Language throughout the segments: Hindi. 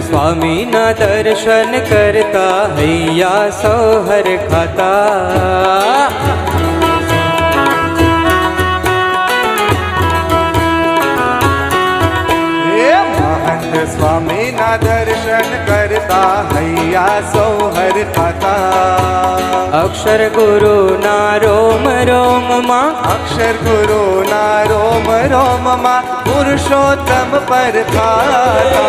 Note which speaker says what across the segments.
Speaker 1: स्वामी ना दर्शन करता हैया सौ हर खाता।
Speaker 2: स्वामी ना दर्शन करता हैया सौ हर खाता।
Speaker 1: अक्षर गुरु ना रोम रोम माँ,
Speaker 2: अक्षर गुरु ना रोम रोम माँ, पुरुषोत्तम पर खाता।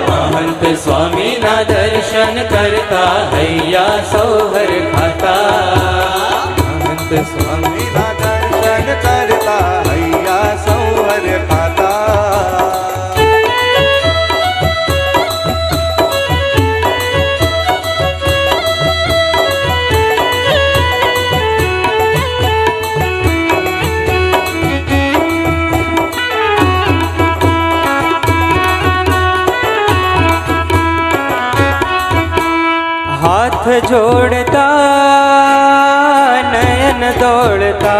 Speaker 1: महंत स्वामी ना दर्शन करता हैया सौ हर खाता।
Speaker 2: महंत स्वामी ना दर्शन करता हैया सौ हर खाता।
Speaker 1: हाथ जोड़ता नयन दौड़ता,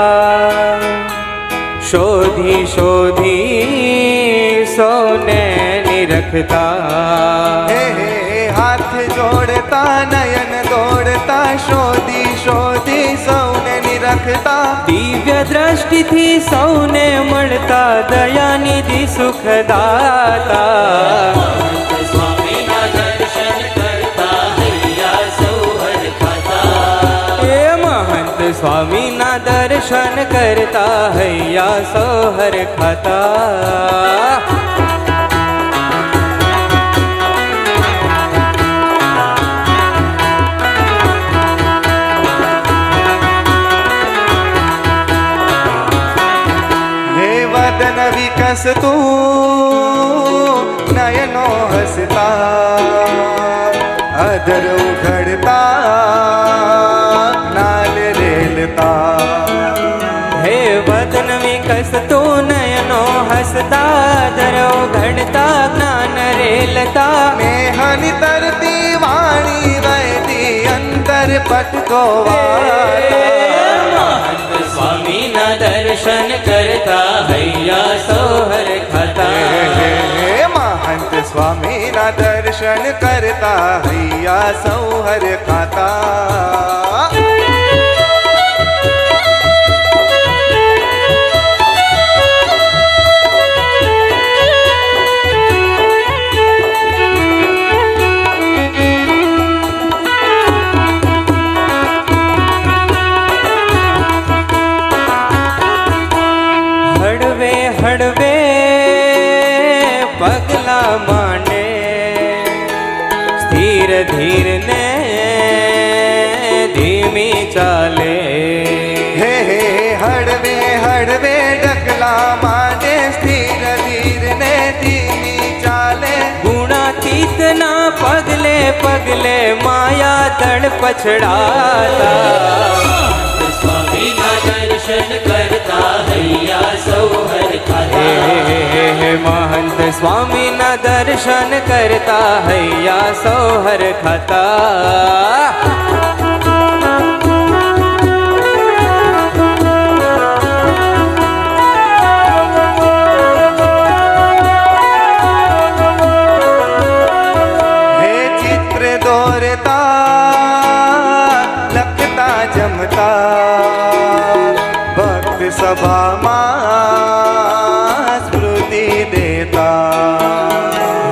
Speaker 1: शोधी शोधी सोने निरखता।
Speaker 2: हाथ जोड़ता नयन दौड़ता, शोधी शोधी सौने निरखता।
Speaker 1: दिव्य दृष्टि थी सौने मळता, दया निधि सुखदाता। स्वामी ना दर्शन करता हैया सौ हर खाता।
Speaker 2: हे वदन विकसतु नयनो हसता, अधर उघडता
Speaker 1: हे वदन विकसतो नयनो हसता, धरो घड़ता ज्ञान रेलता।
Speaker 2: मेहनी तरती वाणी वहती, अंतर पटको
Speaker 1: स्वामी ना दर्शन करता हैया सौ हर खाता।
Speaker 2: महंत स्वामी ना दर्शन करता हैया सौ हर खाता।
Speaker 1: हड़वे पगला मांडे, स्थिर धीर ने धीमी चाले।
Speaker 2: हे हड़वे हड़वे डगला मांडे, स्थिर धीर ने धीमी चाले।
Speaker 1: गुणातीत ना पगले पगले, माया तड़ पछड़ाता। स्वामी ना दर्शन करता हैया सौ हर खाता। महंत स्वामी ना दर्शन करता हैया सौ हर खाता।
Speaker 2: हे चित्र दोरता लखता जमता, भक्त सभा स्मृति देता।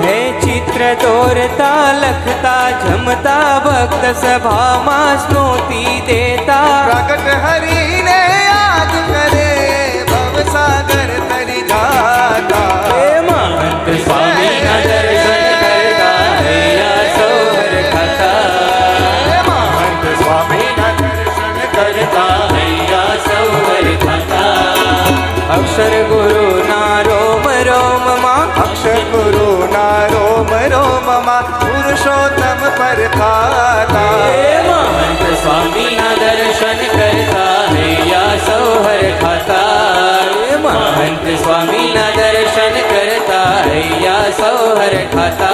Speaker 1: हे चित्र तोरता लखता जमता, भक्त सभा मां स्मृति देता।
Speaker 2: प्रकट हरि ने याद करे, भव सागर तरी जाता।
Speaker 1: हे महंत स्वामी ना दर्शन करता हैया सौ हर खाता।
Speaker 2: महंत स्वामी ना दर्शन
Speaker 1: करता हैया सौ हर खाता। अक्षर गुरु ना रोम रोम माँ,
Speaker 2: अक्षर गुरु ना रोम रोम माँ, पुरुषोत्तम पर खाता।
Speaker 1: महंत स्वामी ना दर्शन करता हैया सौ हर खाता। महंत स्वामी ना दर्शन करता हैया सौ हर खाता।